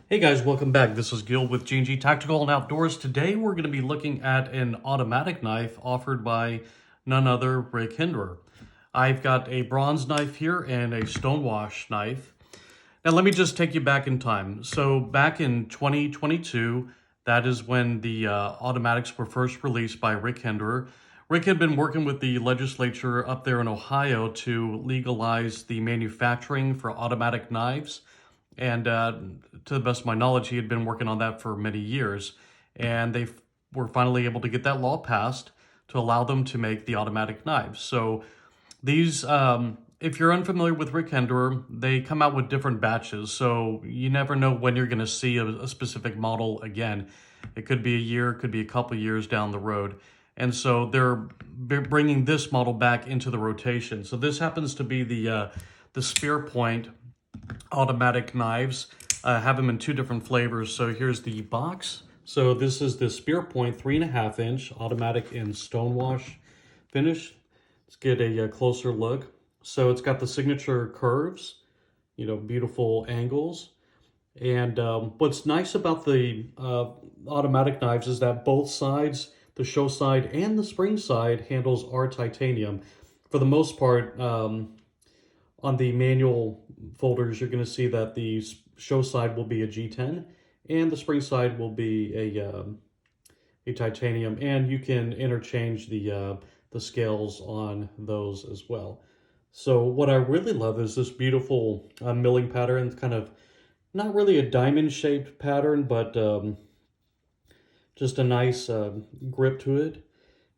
Hey guys, welcome back. This is Gil with G&G Tactical and Outdoors. Today we're going to be looking at an automatic knife offered by none other Rick Hinderer. I've got a bronze knife here and a stonewash knife. Now let me just take you back in time. So back in 2022, that is when the automatics were first released by Rick Hinderer. Rick had been working with the legislature up there in Ohio to legalize the manufacturing for automatic knives. And to the best of my knowledge, he had been working on that for many years. And they were finally able to get that law passed to allow them to make the automatic knives. So these, if you're unfamiliar with Rick Hinderer, they come out with different batches. So you never know when you're going to see a specific model again. It could be a year, it could be a couple years down the road. And so they're bringing this model back into the rotation. So this happens to be the spear point automatic knives. Have them in two different flavors. So here's the box. So this is the spear point 3.5 inch automatic in stonewash finish. Let's get a closer look. So it's got the signature curves, beautiful angles. And what's nice about the automatic knives is that both sides, the show side and the spring side, handles are titanium. For the most part, on the manual folders, you're going to see that the show side will be a G10 and the spring side will be a titanium, and you can interchange the scales on those as well. So what I really love is this beautiful milling pattern. It's kind of not really a diamond shaped pattern, but just a nice grip to it.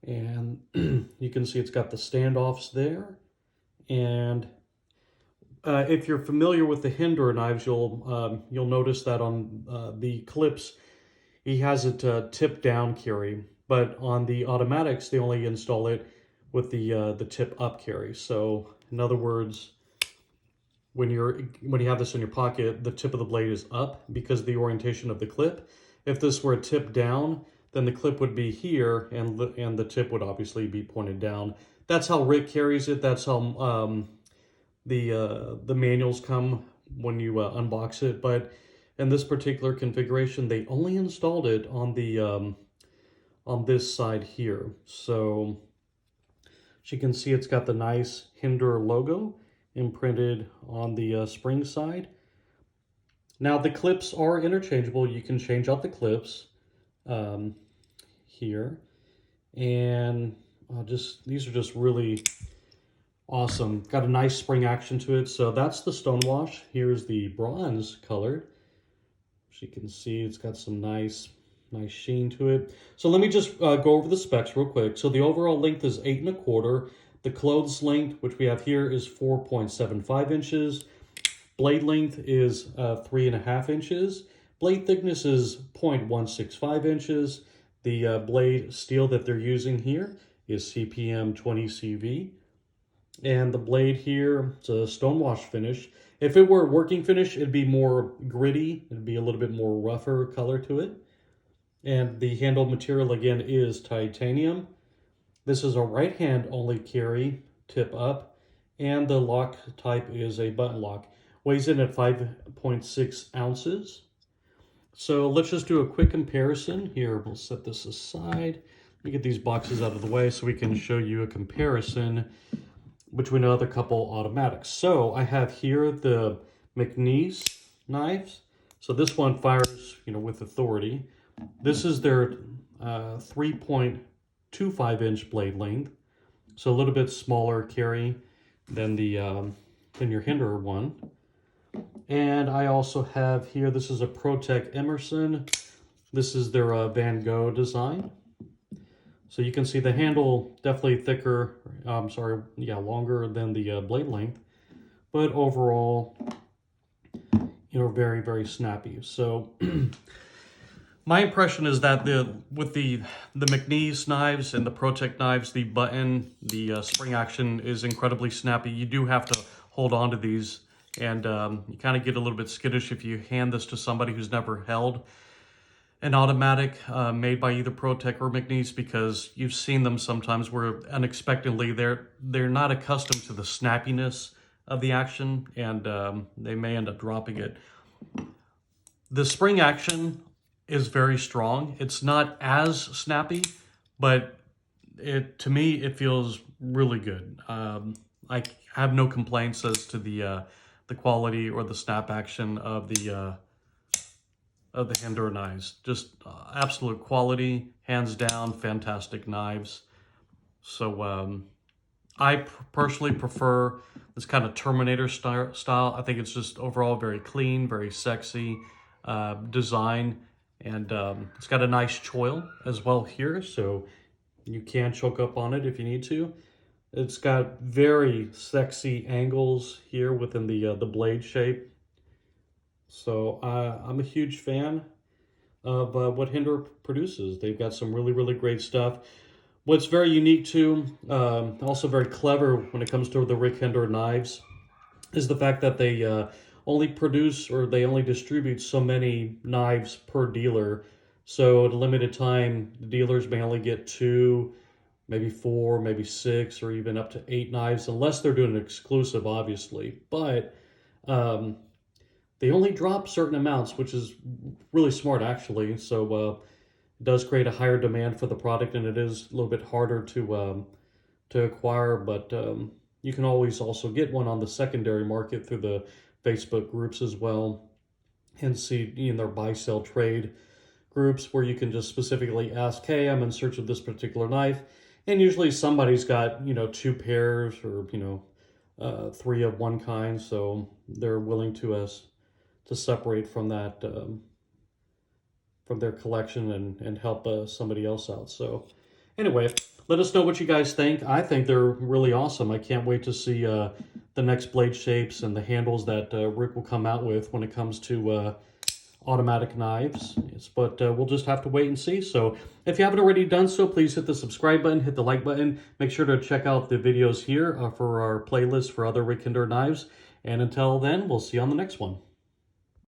And you can see it's got the standoffs there. And if you're familiar with the Hinderer knives, you'll notice that on the clips, he has it tip down carry, but on the automatics, they only install it with the tip up carry. So in other words, when you have this in your pocket, the tip of the blade is up because of the orientation of the clip. If this were a tip down, then the clip would be here, and the tip would obviously be pointed down. That's how Rick carries it. That's how the manuals come when you unbox it. But in this particular configuration, they only installed it on the on this side here. So as you can see, it's got the nice Hinderer logo imprinted on the spring side. Now the clips are interchangeable. You can change out the clips here, and these are just really awesome. Got a nice spring action to it. So that's the stonewash. Here's the bronze colored. As you can see, it's got some nice sheen to it. So let me just go over the specs real quick. So the overall length is 8.25. The clothes length, which we have here, is 4.75 inches. Blade length is 3.5 inches. Blade thickness is 0.165 inches. The blade steel that they're using here is CPM 20CV. And the blade here, it's a stonewash finish. If it were a working finish, it'd be more gritty. It'd be a little bit more rougher color to it. And the handle material, again, is titanium. This is a right hand only carry, tip up. And the lock type is a button lock. Weighs in at 5.6 ounces. So let's just do a quick comparison. Here, we'll set this aside. Let me get these boxes out of the way so we can show you a comparison between another couple automatics. So I have here the McNeese knives. So this one fires, with authority. This is their 3.25 inch blade length. So a little bit smaller carry than than your Hinderer one. And I also have here, this is a ProTech Emerson. This is their Van Gogh design. So you can see the handle definitely thicker, longer than the blade length, but overall, very, very snappy. So my impression is that with the McNeese knives and the ProTech knives, the button, the spring action is incredibly snappy. You do have to hold on to these, and you kind of get a little bit skittish if you hand this to somebody who's never held an automatic made by either ProTech or McNeese, because you've seen them sometimes where unexpectedly they're not accustomed to the snappiness of the action, and they may end up dropping it. The spring action is very strong. It's not as snappy, but to me, it feels really good. I have no complaints as to the quality or the snap action of the Hinderer knives. Just absolute quality, hands down, fantastic knives. So I personally prefer this kind of Terminator style. I think it's just overall very clean, very sexy design, and it's got a nice choil as well here, so you can choke up on it if you need to. It's got very sexy angles here within the blade shape. So I'm a huge fan of what Hinderer produces. They've got some really, really great stuff. What's very unique too, also very clever when it comes to the Rick Hinderer knives, is the fact that they only produce or they only distribute so many knives per dealer. So at a limited time, the dealers may only get 2, maybe 4, maybe 6, or even up to 8 knives, unless they're doing an exclusive, obviously. But they only drop certain amounts, which is really smart, actually. So it does create a higher demand for the product, and it is a little bit harder to acquire. But you can always also get one on the secondary market through the Facebook groups as well, and see in their buy, sell, trade groups where you can just specifically ask, hey, I'm in search of this particular knife. And usually somebody's got, 2 pairs or, 3 of one kind. So they're willing to separate from that, from their collection and help somebody else out. So anyway, let us know what you guys think. I think they're really awesome. I can't wait to see the next blade shapes and the handles that Rick will come out with when it comes to automatic knives. But we'll just have to wait and see. So if you haven't already done so, please hit the subscribe button, hit the like button. Make sure to check out the videos here for our playlist for other Rick Hinderer knives. And until then, we'll see you on the next one.